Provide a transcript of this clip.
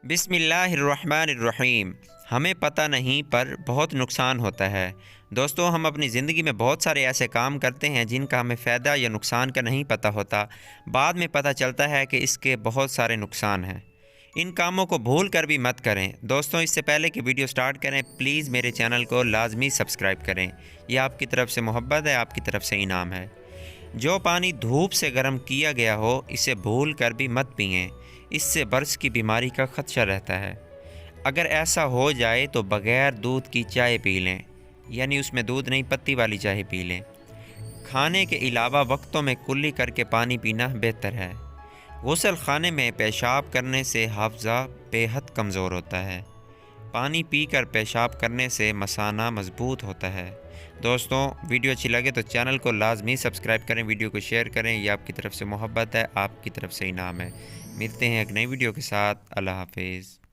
بسم اللہ الرحمن الرحیم۔ ہمیں پتہ نہیں پر بہت نقصان ہوتا ہے۔ دوستو، ہم اپنی زندگی میں بہت سارے ایسے کام کرتے ہیں جن کا ہمیں فائدہ یا نقصان کا نہیں پتہ ہوتا۔ بعد میں پتہ چلتا ہے کہ اس کے بہت سارے نقصان ہیں۔ ان کاموں کو بھول کر بھی مت کریں۔ دوستو، اس سے پہلے کہ ویڈیو سٹارٹ کریں پلیز میرے چینل کو لازمی سبسکرائب کریں۔ یہ آپ کی طرف سے محبت ہے، آپ کی طرف سے انعام ہے۔ جو پانی دھوپ سے گرم کیا گیا ہو اسے بھول کر بھی مت پئیں۔ اس سے برس کی بیماری کا خدشہ رہتا ہے۔ اگر ایسا ہو جائے تو بغیر دودھ کی چائے پی لیں، یعنی اس میں دودھ نہیں، پتی والی چائے پی لیں۔ کھانے کے علاوہ وقتوں میں کلی کر کے پانی پینا بہتر ہے۔ غسل خانے میں پیشاب کرنے سے حافظہ بے حد کمزور ہوتا ہے۔ پانی پی کر پیشاب کرنے سے مثانہ مضبوط ہوتا ہے۔ دوستوں، ویڈیو اچھی لگے تو چینل کو لازمی سبسکرائب کریں، ویڈیو کو شیئر کریں۔ یہ آپ کی طرف سے محبت ہے، آپ کی طرف سے انعام ہے۔ ملتے ہیں ایک نئی ویڈیو کے ساتھ۔ اللہ حافظ۔